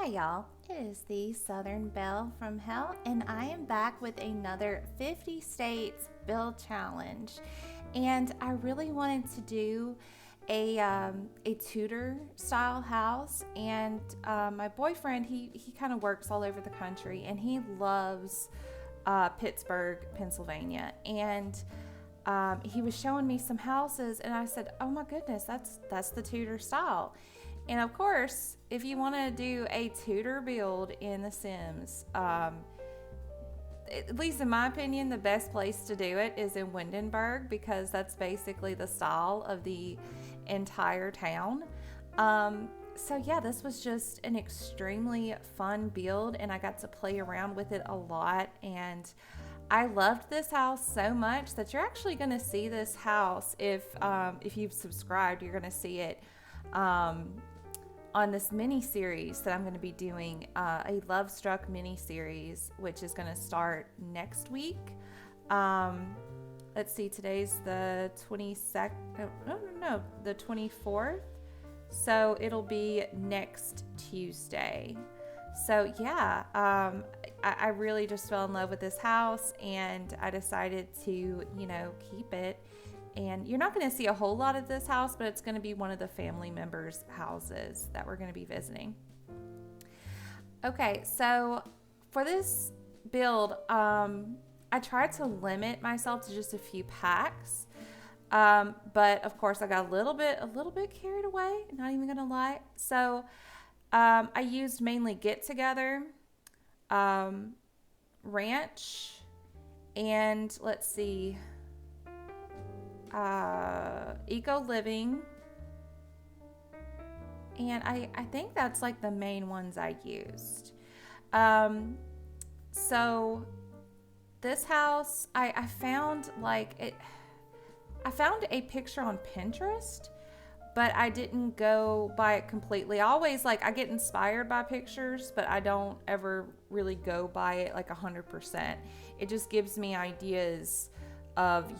Hi y'all, it is the Southern Belle from Hell, and I am back with another 50 States Build Challenge. And I really wanted to do a Tudor style house, and my boyfriend, he kind of works all over the country, and he loves Pittsburgh, Pennsylvania. And he was showing me some houses, and I said, oh my goodness, that's the Tudor style. And of course, if you want to do a Tudor build in The Sims, at least in my opinion, the best place to do it is in Windenburg, because that's basically the style of the entire town. So yeah, this was just an extremely fun build, and I got to play around with it a lot. And I loved this house so much that you're actually going to see this house if you've subscribed. You're going to see it on this mini series that I'm going to be doing, a Love Struck mini series, which is going to start next week. Let's see, today's the 22nd. No, the 24th. So it'll be next Tuesday. So yeah, I really just fell in love with this house, and I decided to, keep it. And you're not going to see a whole lot of this house, but it's going to be one of the family members' houses that we're going to be visiting. Okay, so for this build, I tried to limit myself to just a few packs. But of course I got a little bit carried away, not even going to lie. So I used mainly Get Together, Ranch, and let's see, Eco Living, and I think that's like the main ones I used. So this house, I found I found a picture on Pinterest, but I didn't go by it completely. I always I get inspired by pictures, but I don't ever really go by it 100%. It just gives me ideas of,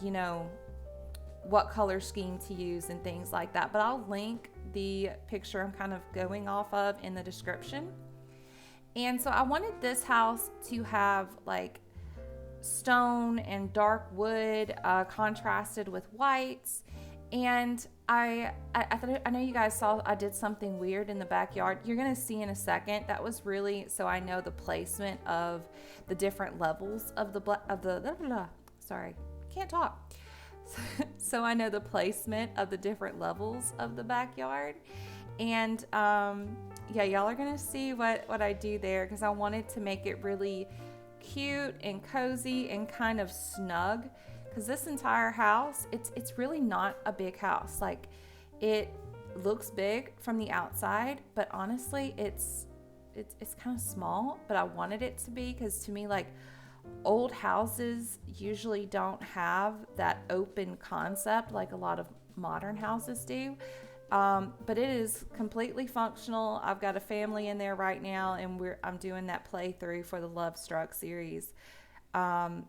what color scheme to use and things like that. But I'll link the picture I'm kind of going off of in the description. And so I wanted this house to have stone and dark wood contrasted with whites. And I know you guys saw I did something weird in the backyard. You're going to see in a second. That was really so I know the placement of the different levels of sorry, can't talk. So I know the placement of the different levels of the backyard. And yeah, y'all are going to see what I do there, because I wanted to make it really cute and cozy and kind of snug, because this entire house, it's really not a big house. It looks big from the outside, but honestly it's kind of small, but I wanted it to be, because to me, old houses usually don't have that open concept like a lot of modern houses do. But it is completely functional. I've got a family in there right now, and I'm doing that playthrough for the Love Struck series. And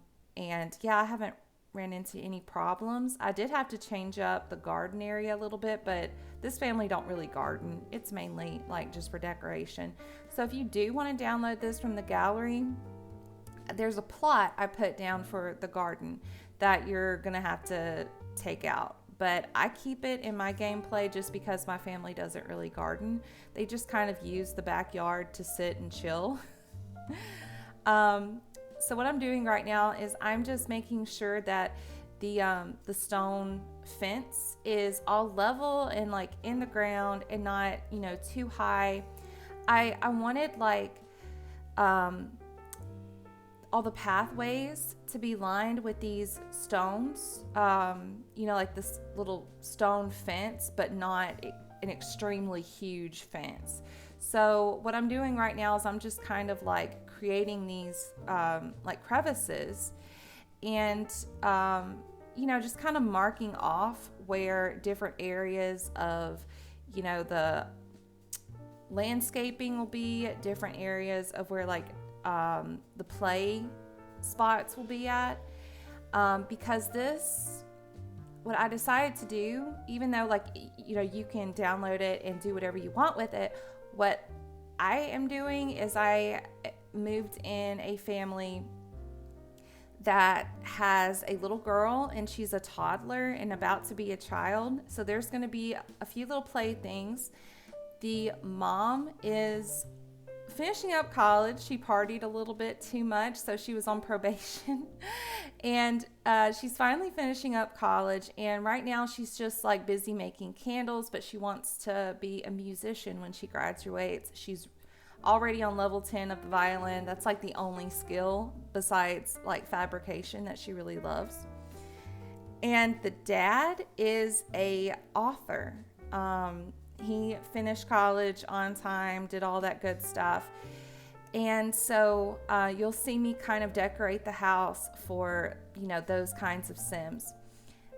yeah, I haven't ran into any problems. I did have to change up the garden area a little bit, but this family don't really garden. It's mainly just for decoration. So if you do want to download this from the gallery, there's a plot I put down for the garden that you're gonna have to take out. But I keep it in my gameplay just because my family doesn't really garden. They just kind of use the backyard to sit and chill. So what I'm doing right now is I'm just making sure that the stone fence is all level and in the ground and not, too high. I wanted all the pathways to be lined with these stones, this little stone fence, but not an extremely huge fence. So what I'm doing right now is I'm just kind of creating these crevices, and just kind of marking off where different areas of the landscaping will be, different areas of where the play spots will be at, because what I decided to do, even though you can download it and do whatever you want with it, what I am doing is I moved in a family that has a little girl, and she's a toddler and about to be a child. So there's going to be a few little playthings. The mom is finishing up college. She partied a little bit too much, so she was on probation. And she's finally finishing up college. And right now she's just like busy making candles, but she wants to be a musician when she graduates. She's already on level 10 of the violin. That's like the only skill besides like fabrication that she really loves. And the dad is a author. He finished college on time, did all that good stuff. And so you'll see me kind of decorate the house for, you know, those kinds of Sims.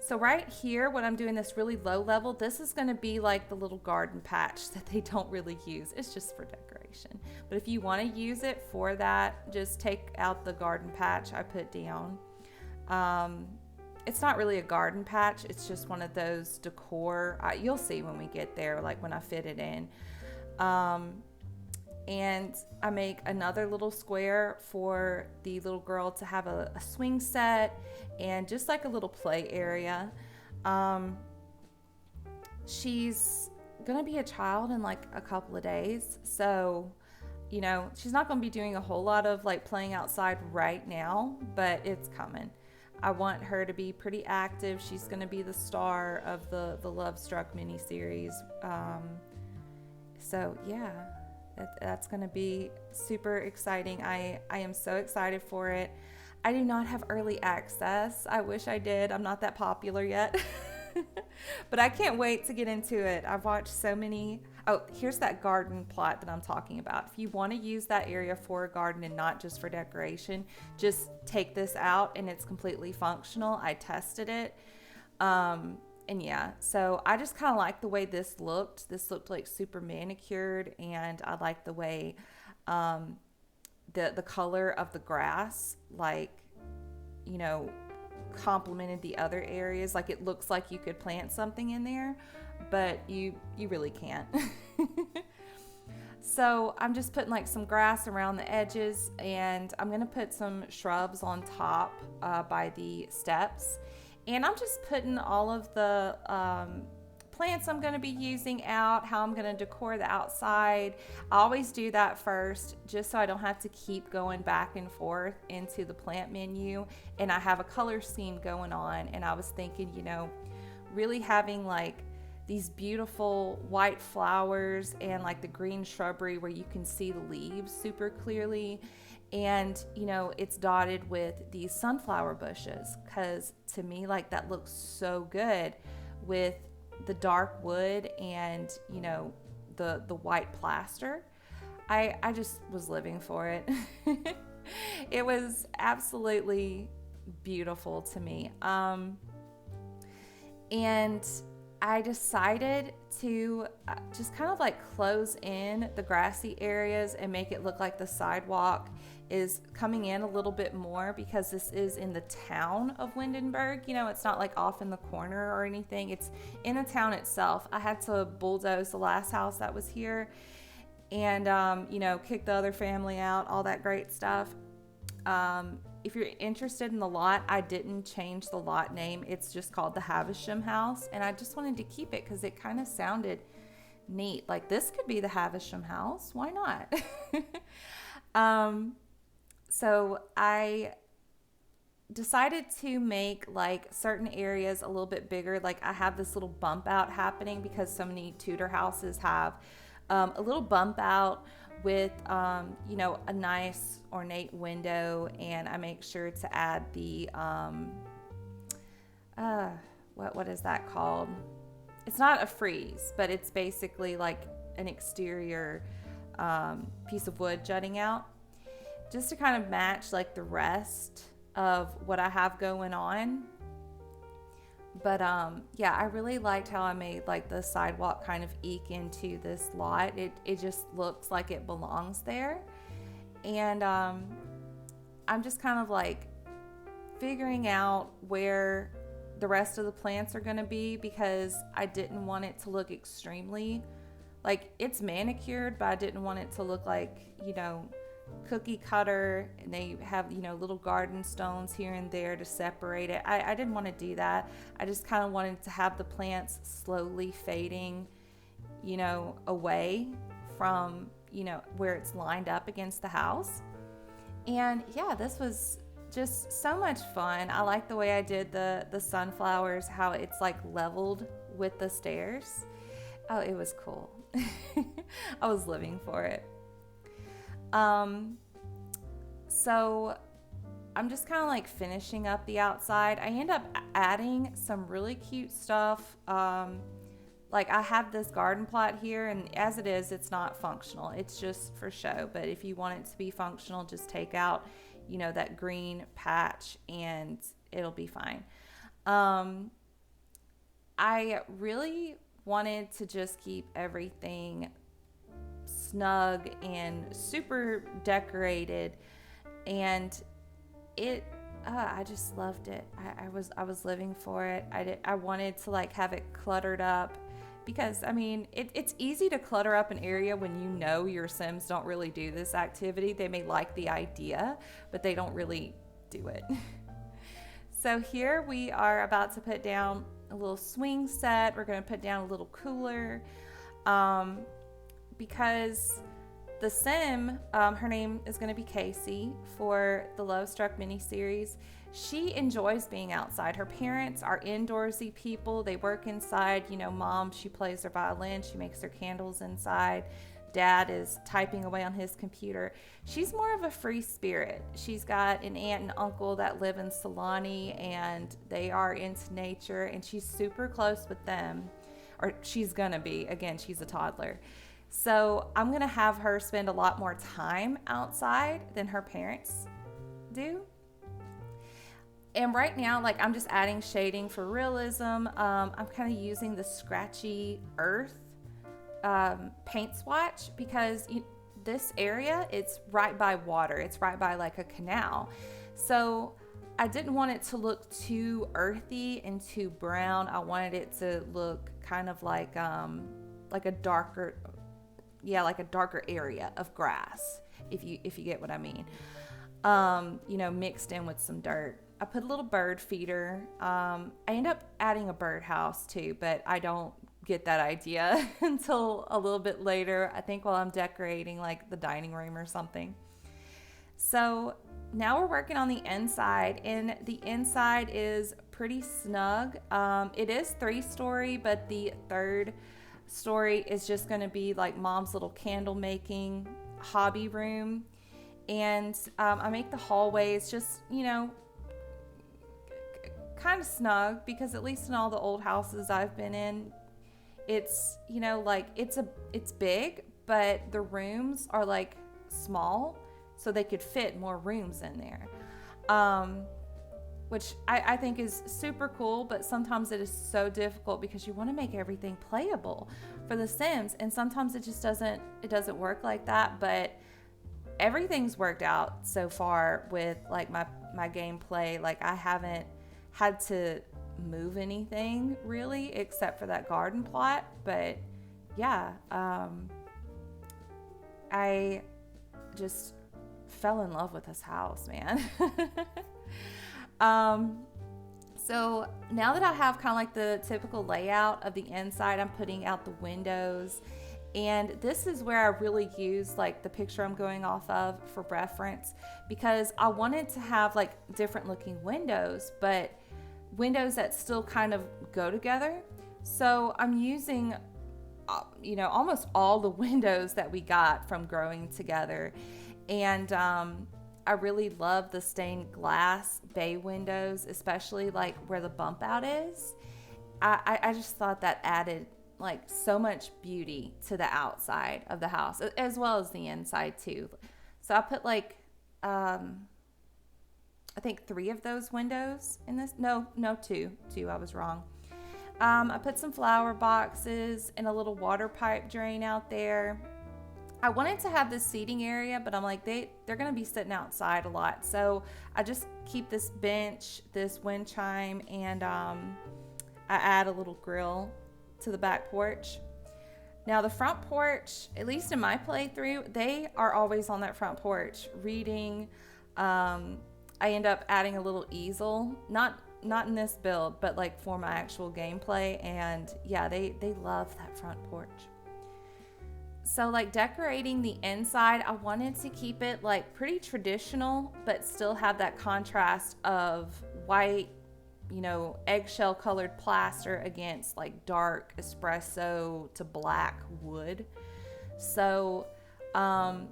So right here, what I'm doing this really low level, this is going to be like the little garden patch that they don't really use. It's just for decoration. But if you want to use it for that, just take out the garden patch I put down. It's not really a garden patch. It's just one of those decor. You'll see when we get there, like when I fit it in. And I make another little square for the little girl to have a swing set and just like a little play area. She's gonna be a child in like a couple of days, so you know she's not gonna be doing a whole lot of like playing outside right now, but it's coming. I want her to be pretty active. She's gonna be the star of the Love Struck miniseries. So yeah. That's going to be super exciting. I am so excited for it. I do not have early access. I wish I did. I'm not that popular yet. But I can't wait to get into it. I've watched so many. Oh, here's that garden plot that I'm talking about. If you want to use that area for a garden and not just for decoration, just take this out and it's completely functional. I tested it. And yeah, so I just kind of like the way this looked. This looked like super manicured, and I like the way the color of the grass, like, you know, complemented the other areas. Like it looks like you could plant something in there, but you really can't. So I'm just putting like some grass around the edges, and I'm going to put some shrubs on top by the steps. And I'm just putting all of the plants I'm going to be using out, how I'm going to decor the outside. I always do that first, just so I don't have to keep going back and forth into the plant menu. And I have a color scheme going on. And I was thinking, you know, really having like these beautiful white flowers and like the green shrubbery where you can see the leaves super clearly. And, you know, it's dotted with these sunflower bushes, because to me, like, that looks so good with the dark wood and, you know, the white plaster. I just was living for it. It was absolutely beautiful to me. And I decided to just kind of like close in the grassy areas and make it look like the sidewalk is coming in a little bit more, because this is in the town of Windenburg. You know, it's not like off in the corner or anything. It's in a town itself. I had to bulldoze the last house that was here and, you know, kick the other family out, all that great stuff. If you're interested in the lot, I didn't change the lot name. It's just called the Havisham House. And I just wanted to keep it because it kind of sounded neat. Like, this could be the Havisham House. Why not? So I decided to make like certain areas a little bit bigger. Like I have this little bump out happening because so many Tudor houses have a little bump out with, you know, a nice ornate window. And I make sure to add the, what is that called? It's not a frieze, but it's basically like an exterior piece of wood jutting out, just to kind of match like the rest of what I have going on. But yeah, I really liked how I made like the sidewalk kind of eke into this lot. It just looks like it belongs there. And I'm just kind of like figuring out where the rest of the plants are going to be, because I didn't want it to look extremely like it's manicured, but I didn't want it to look like, cookie cutter. And they have, little garden stones here and there to separate it. I didn't want to do that. I just kind of wanted to have the plants slowly fading, away from, where it's lined up against the house. And yeah, this was just so much fun. I like the way I did the sunflowers, how it's like leveled with the stairs. Oh, it was cool. I was living for it. So I'm just kind of like finishing up the outside. I end up adding some really cute stuff. Like I have this garden plot here, and as it is, it's not functional. It's just for show. But if you want it to be functional, just take out, that green patch and it'll be fine. I really wanted to just keep everything snug and super decorated, and I just loved it. I was living for it. I wanted to like have it cluttered up, because it's easy to clutter up an area when your Sims don't really do this activity. They may like the idea, but they don't really do it. So here we are about to put down a little swing set. We're going to put down a little cooler, because the Sim, her name is going to be Casey for the Love Struck miniseries. She enjoys being outside. Her parents are indoorsy people. They work inside. Mom, she plays her violin. She makes her candles inside. Dad is typing away on his computer. She's more of a free spirit. She's got an aunt and uncle that live in Solani, and they are into nature, and she's super close with them, or she's gonna be. Again, she's a toddler. So I'm gonna have her spend a lot more time outside than her parents do. And right now, like, I'm just adding shading for realism. I'm kind of using the scratchy earth paint swatch, because this area, it's right by water. It's right by like a canal. So I didn't want it to look too earthy and too brown. I wanted it to look kind of like a darker area of grass, if you get what I mean. Mixed in with some dirt. I put a little bird feeder. I end up adding a birdhouse too, but I don't get that idea until a little bit later. I think while I'm decorating like the dining room or something. So now we're working on the inside, and the inside is pretty snug. It is 3-story, but the 3rd story is just going to be like Mom's little candle making hobby room. And I make the hallways just, kind of snug, because at least in all the old houses I've been in, it's, it's big, but the rooms are like small, so they could fit more rooms in there. Which I think is super cool, but sometimes it is so difficult because you want to make everything playable for the Sims, and sometimes it just doesn't work like that. But everything's worked out so far with like my gameplay. Like, I haven't had to move anything really except for that garden plot. But yeah, I just fell in love with this house, man. So now that I have kind of like the typical layout of the inside, I'm putting out the windows, and this is where I really use like the picture I'm going off of for reference, because I wanted to have like different looking windows, but windows that still kind of go together. So I'm using almost all the windows that we got from growing together. And I really love the stained glass bay windows, especially like where the bump out is. I just thought that added like so much beauty to the outside of the house, as well as the inside too. So I put like I think 3 of those windows in this. No, 2. I was wrong. I put some flower boxes and a little water pipe drain out there. I wanted to have this seating area, but I'm like, they're going to be sitting outside a lot. So I just keep this bench, this wind chime, and I add a little grill to the back porch. Now the front porch, at least in my playthrough, they are always on that front porch reading. I end up adding a little easel, not in this build, but like for my actual gameplay. And yeah, they love that front porch. So like decorating the inside, I wanted to keep it like pretty traditional, but still have that contrast of white, you know, eggshell colored plaster against like dark espresso to black wood. So I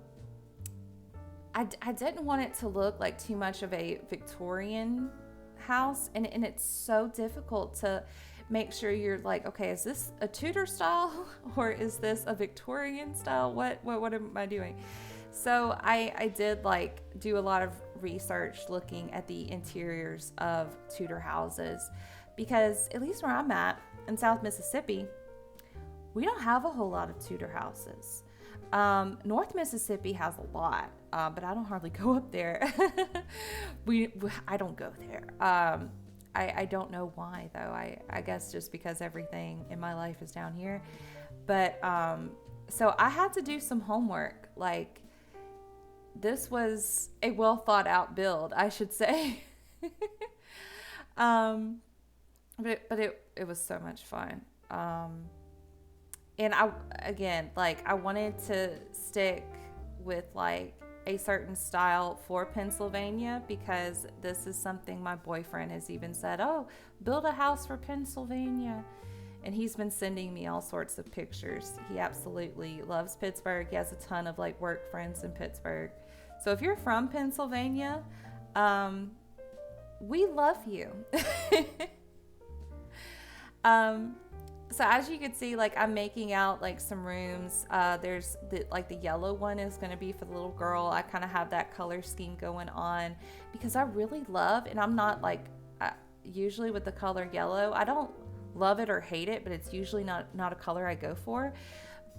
didn't want it to look like too much of a Victorian house, and it's so difficult to make sure you're like, okay, is this a Tudor style or is this a Victorian style? What am I doing? So I did like do a lot of research looking at the interiors of Tudor houses, because at least where I'm at in South Mississippi, we don't have a whole lot of Tudor houses. North Mississippi has a lot, but I don't hardly go up there. I don't go there. I don't know why though. I guess just because everything in my life is down here. But so I had to do some homework. Like, this was a well thought out build, I should say. But it was so much fun. And I wanted to stick with like a certain style for Pennsylvania, because this is something my boyfriend has even said, oh, build a house for Pennsylvania. And he's been sending me all sorts of pictures. He absolutely loves Pittsburgh. He has a ton of like work friends in Pittsburgh. So if you're from Pennsylvania, we love you. So as you can see, like I'm making out like some rooms. There's the yellow one is going to be for the little girl. I kind of have that color scheme going on because I really love, and I'm not like usually with the color yellow, I don't love it or hate it, but it's usually not a color I go for.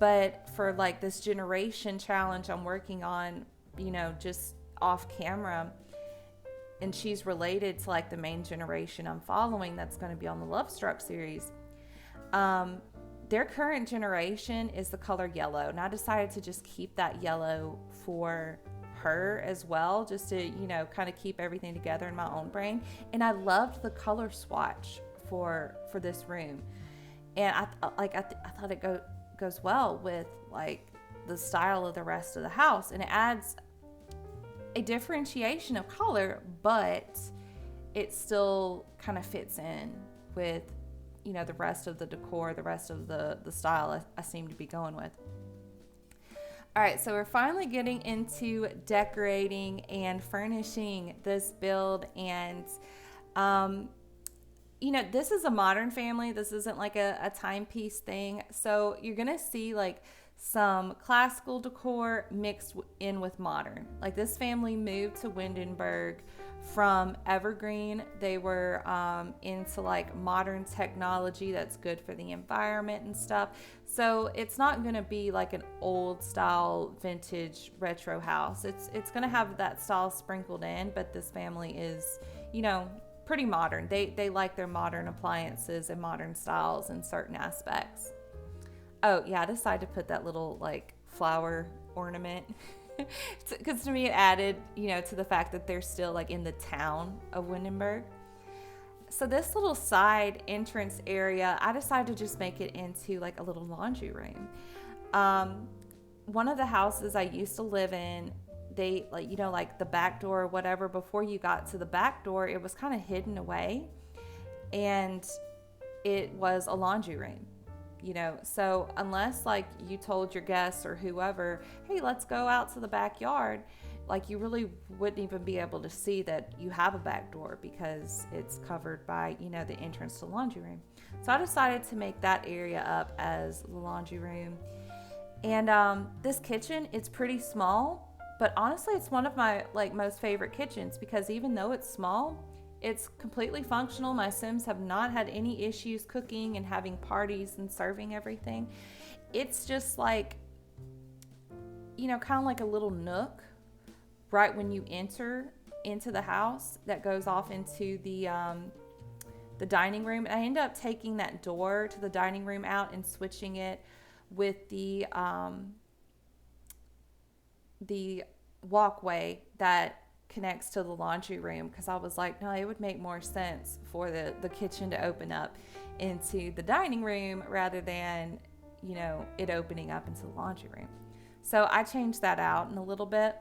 But for like this generation challenge I'm working on, you know, just off camera, and she's related to like the main generation I'm following that's going to be on the Love Struck series. Their current generation is the color yellow, and I decided to just keep that yellow for her as well, just to, you know, kind of keep everything together in my own brain. And I loved the color swatch for this room, and I thought it goes well with like the style of the rest of the house, and it adds a differentiation of color, but it still kind of fits in with, you know, the rest of the decor, the rest of the style I seem to be going with. All right, so we're finally getting into decorating and furnishing this build. And, you know, this is a modern family. This isn't like a timepiece thing. So you're going to see like some classical decor mixed in with modern. Like this family moved to Windenburg from Evergreen. They were into like modern technology that's good for the environment and stuff. So it's not going to be like an old style vintage retro house. It's going to have that style sprinkled in, but this family is, you know, pretty modern. They like their modern appliances and modern styles in certain aspects. Oh yeah, I decided to put that little like flower ornament because to me it added, you know, to the fact that they're still like in the town of Windenburg. So this little side entrance area, I decided to just make it into like a little laundry room. One of the houses I used to live in, they like, you know, like the back door or whatever, before you got to the back door, it was kind of hidden away, and it was a laundry room. You know, so unless like you told your guests or whoever, hey, let's go out to the backyard, like you really wouldn't even be able to see that you have a back door because it's covered by, you know, the entrance to the laundry room. So I decided to make that area up as the laundry room. And this kitchen, it's pretty small, but honestly, it's one of my like most favorite kitchens because even though it's small, it's completely functional. My Sims have not had any issues cooking and having parties and serving everything. It's just like, you know, kind of like a little nook right when you enter into the house that goes off into the dining room. And I ended up taking that door to the dining room out and switching it with the walkway that connects to the laundry room, because I was like, no, it would make more sense for the kitchen to open up into the dining room rather than, you know, it opening up into the laundry room. So I changed that out in a little bit.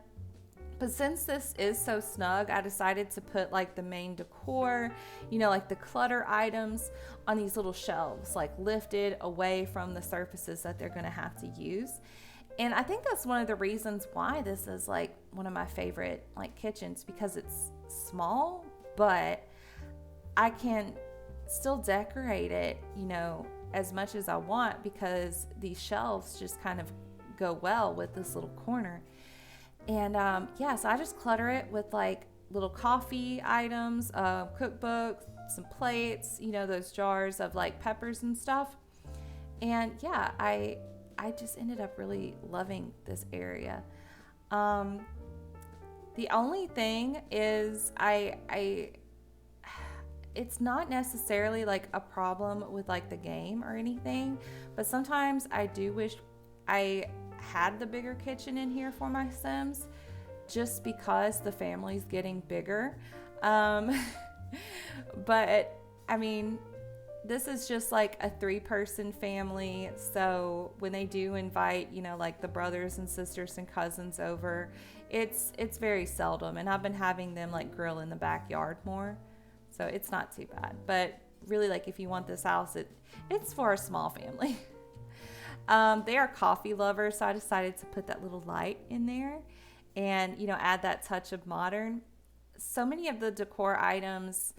But since this is so snug, I decided to put like the main decor, you know, like the clutter items on these little shelves, like lifted away from the surfaces that they're going to have to use. And I think that's one of the reasons why this is like one of my favorite like kitchens, because it's small, but I can still decorate it, you know, as much as I want, because these shelves just kind of go well with this little corner. And yeah, so I just clutter it with like little coffee items, cookbooks, some plates, you know, those jars of like peppers and stuff. And yeah, I just ended up really loving this area. The only thing is it's not necessarily like a problem with like the game or anything, but sometimes I do wish I had the bigger kitchen in here for my Sims, just because the family's getting bigger. But I mean, this is just like a 3-person family, so when they do invite, you know, like the brothers and sisters and cousins over, it's very seldom, and I've been having them like grill in the backyard more, so it's not too bad. But really, like, if you want this house, it's for a small family. They are coffee lovers, so I decided to put that little light in there and, you know, add that touch of modern. So many of the decor items,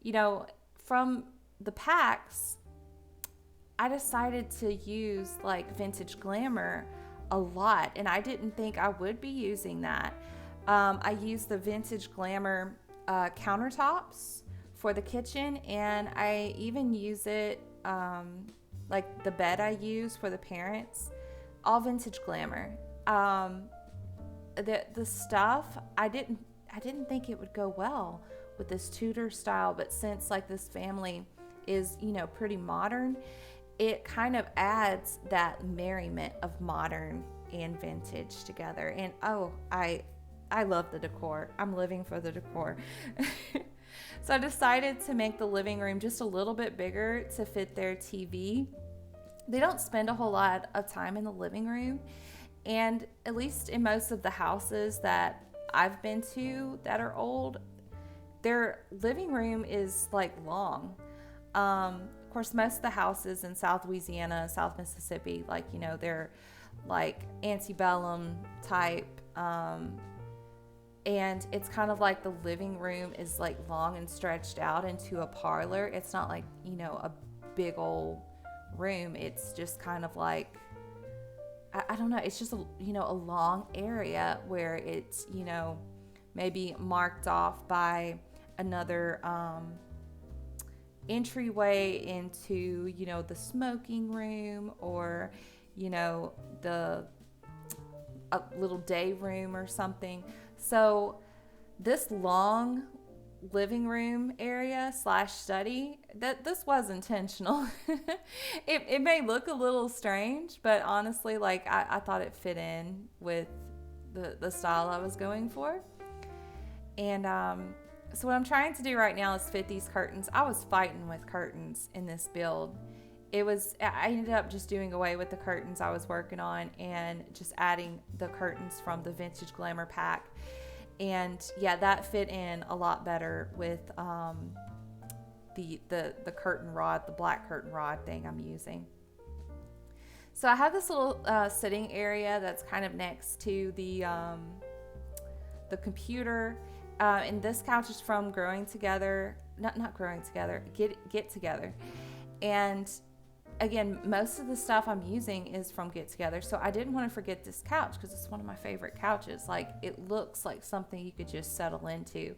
you know, from the packs, I decided to use like vintage glamour a lot, and I didn't think I would be using that. I used the vintage glamour countertops for the kitchen, and I even use it like the bed I use for the parents, all vintage glamour. The stuff, I didn't think it would go well with this Tudor style, but since like this family is, you know, pretty modern, it kind of adds that merriment of modern and vintage together. And oh, I love the decor. I'm living for the decor. So I decided to make the living room just a little bit bigger to fit their TV. They don't spend a whole lot of time in the living room, and at least in most of the houses that I've been to that are old, their living room is like long. Of course, most of the houses in South Louisiana, South Mississippi, like, you know, they're like antebellum type, and it's kind of like the living room is like long and stretched out into a parlor. It's not like, you know, a big old room. It's just kind of like, I don't know, it's just you know, a long area where it's, you know, maybe marked off by another entryway into, you know, the smoking room, or, you know, a little day room or something. So this long living room area / study, that this was intentional. It may look a little strange, but honestly, like, I thought it fit in with the style I was going for. And so what I'm trying to do right now is fit these curtains. I was fighting with curtains in this build. I ended up just doing away with the curtains I was working on and just adding the curtains from the Vintage Glamour pack. And yeah, that fit in a lot better with the curtain rod, the black curtain rod thing I'm using. So I have this little sitting area that's kind of next to the computer. And this couch is from Growing Together, not Growing Together, Get Together. And again, most of the stuff I'm using is from Get Together, so I didn't want to forget this couch because it's one of my favorite couches. Like, it looks like something you could just settle into.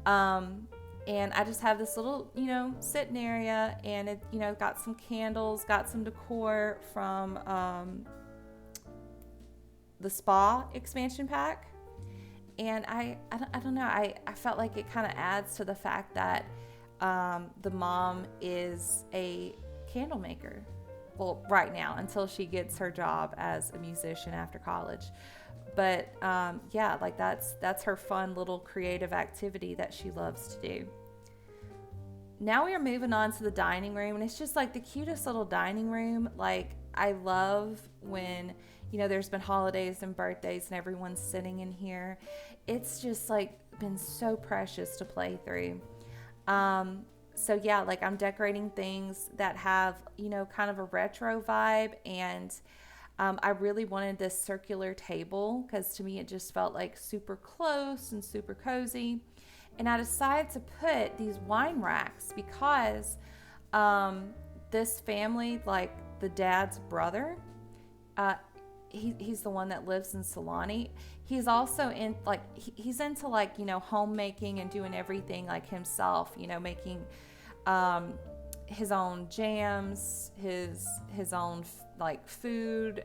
And I just have this little, you know, sitting area, and it, you know, got some candles, got some decor from the spa expansion pack. And I don't know, I felt like it kind of adds to the fact that the mom is a candle maker. well, right now until she gets her job as a musician after college. But yeah, like that's her fun little creative activity that she loves to do. Now we are moving on to the dining room, and it's just like the cutest little dining room. Like, I love when, there's been holidays and birthdays and everyone's sitting in here. It's just like been so precious to play through. So yeah, like I'm decorating things that have, kind of a retro vibe. And I really wanted this circular table because to me it just felt like super close and super cozy. And I decided to put these wine racks because this family, like the dad's brother, he's the one that lives in Solani. He's also in he's into homemaking and doing everything like himself, making his own jams, his own food.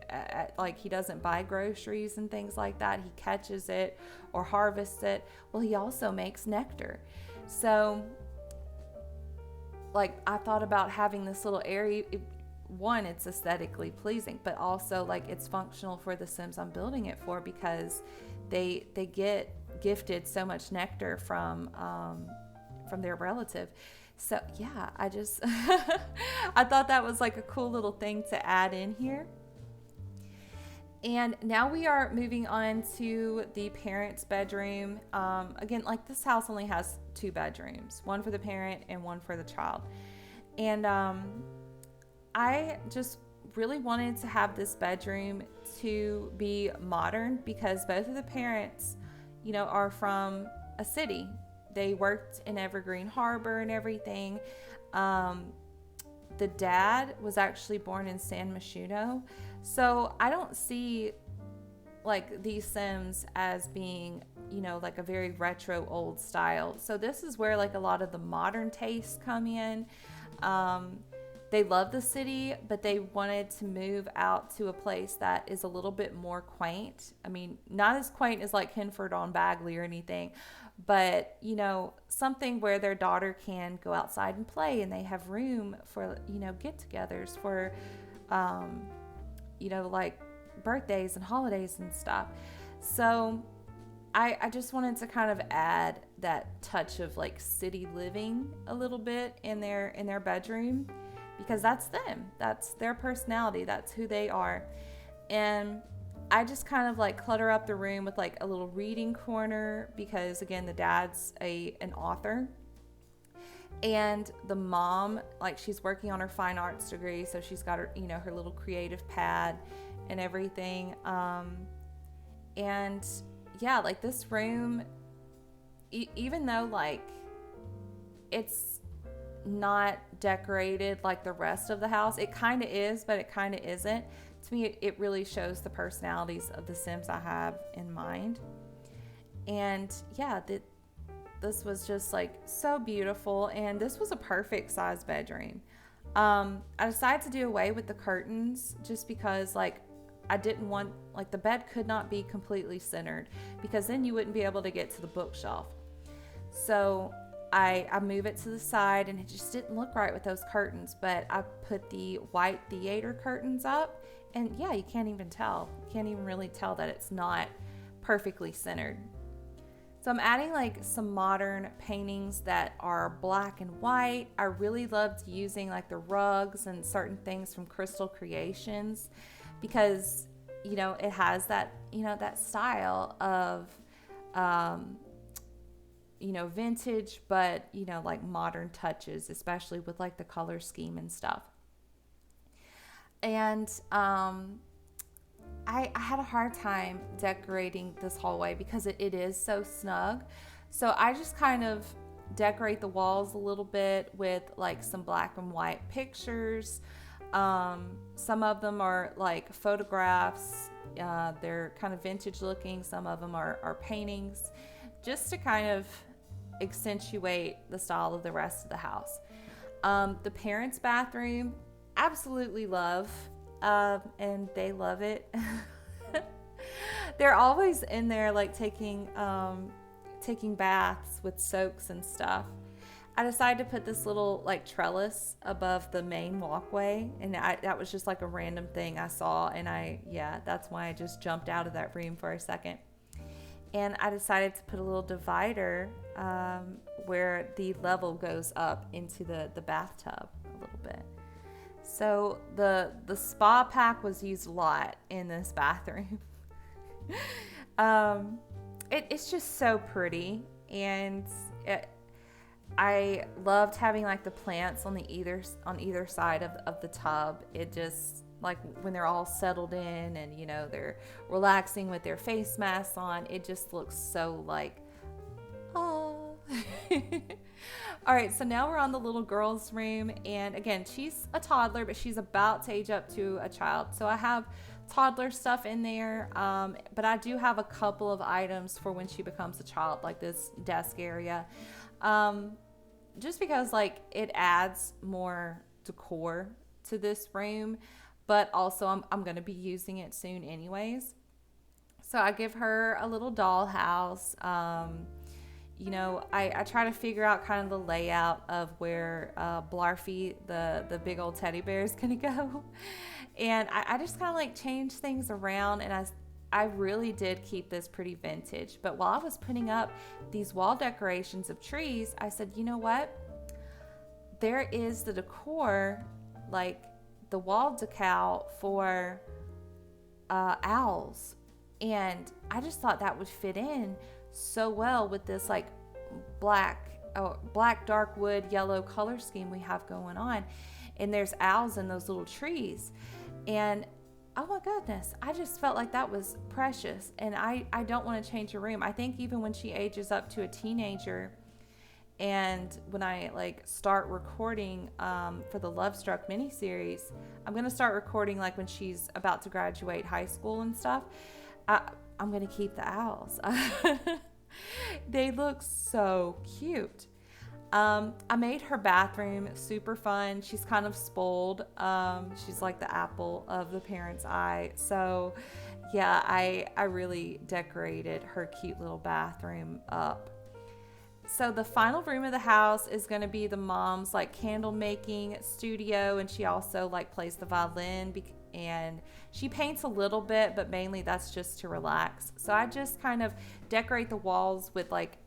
Like he doesn't buy groceries and things like that. He catches it or harvests it. Well, he also makes nectar. So I thought about having this little area. One, it's aesthetically pleasing, but also it's functional for the Sims I'm building it for, because they get gifted so much nectar from their relative. So yeah, I just I thought that was a cool little thing to add in here. And now we are moving on to the parents' bedroom. Again, this house only has 2 bedrooms, one for the parent and one for the child. And I just really wanted to have this bedroom to be modern because both of the parents, are from a city. They worked in Evergreen Harbor and everything. The dad was actually born in San Myshuno. So I don't see these Sims as being, a very retro old style. So this is where a lot of the modern tastes come in. They love the city, but they wanted to move out to a place that is a little bit more quaint. I mean, not as quaint as Henford on Bagley or anything, but, something where their daughter can go outside and play and they have room for, get-togethers for, birthdays and holidays and stuff. So I just wanted to kind of add that touch of city living a little bit in their bedroom, because that's them. That's their personality. That's who they are. And I just kind of clutter up the room with a little reading corner because, again, the dad's an author. And the mom, she's working on her fine arts degree, so she's got her, her little creative pad and everything. And yeah, this room, even though it's not decorated like the rest of the house, it kind of is, but it kind of isn't. To me, it really shows the personalities of the Sims I have in mind. And yeah, this was just so beautiful, and this was a perfect size bedroom. I decided to do away with the curtains just because I didn't want, the bed could not be completely centered because then you wouldn't be able to get to the bookshelf. So I move it to the side, and it just didn't look right with those curtains, but I put the white theater curtains up, and yeah, you can't even tell. You can't even really tell that it's not perfectly centered. So I'm adding some modern paintings that are black and white. I really loved using the rugs and certain things from Crystal Creations because, it has that, that style of, vintage, but, modern touches, especially with the color scheme and stuff. And I had a hard time decorating this hallway because it is so snug. So I just kind of decorate the walls a little bit with some black and white pictures. Some of them are photographs. They're kind of vintage looking. Some of them are paintings, just to kind of accentuate the style of the rest of the house. The parents' bathroom, absolutely love, and they love it. They're always in there taking baths with soaks and stuff. I decided to put this little like trellis above the main walkway, and that was just like a random thing I saw, and that's why I just jumped out of that room for a second. And I decided to put a little divider where the level goes up into the bathtub a little bit. So the spa pack was used a lot in this bathroom. It's just so pretty, and I loved having like the plants on either side of the tub. It just, like, when they're all settled in and they're relaxing with their face masks on, it just looks so like, oh. All right, so now we're on the little girl's room, and again, she's a toddler, but she's about to age up to a child. So I have toddler stuff in there, but I do have a couple of items for when she becomes a child, like this desk area, just because like it adds more decor to this room, but also I'm going to be using it soon anyways. So I give her a little dollhouse. I try to figure out kind of the layout of where Blarfy, the big old teddy bear, is going to go. And I just kind of like change things around, and I really did keep this pretty vintage. But while I was putting up these wall decorations of trees, I said, you know what? There is the decor, like the wall decal for owls. And I just thought that would fit in so well with this like black dark wood yellow color scheme we have going on, and there's owls in those little trees, and oh my goodness, I just felt like that was precious. And I don't want to change her room. I think even when she ages up to a teenager, and when I like start recording for the Love Struck miniseries, I'm gonna start recording like when she's about to graduate high school and stuff. I'm gonna keep the owls. They look so cute. I made her bathroom super fun. She's kind of spoiled. She's like the apple of the parent's eye. So yeah, I really decorated her cute little bathroom up. So the final room of the house is going to be the mom's like candle making studio, and she also like plays the violin and she paints a little bit, but mainly that's just to relax. So I just kind of decorate the walls with like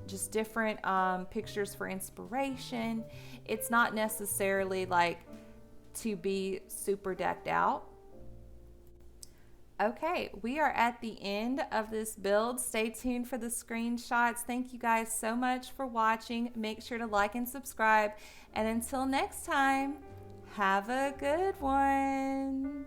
just different pictures for inspiration. It's not necessarily like to be super decked out. Okay, we are at the end of this build. Stay tuned for the screenshots. Thank you guys so much for watching. Make sure to like and subscribe. And until next time, have a good one.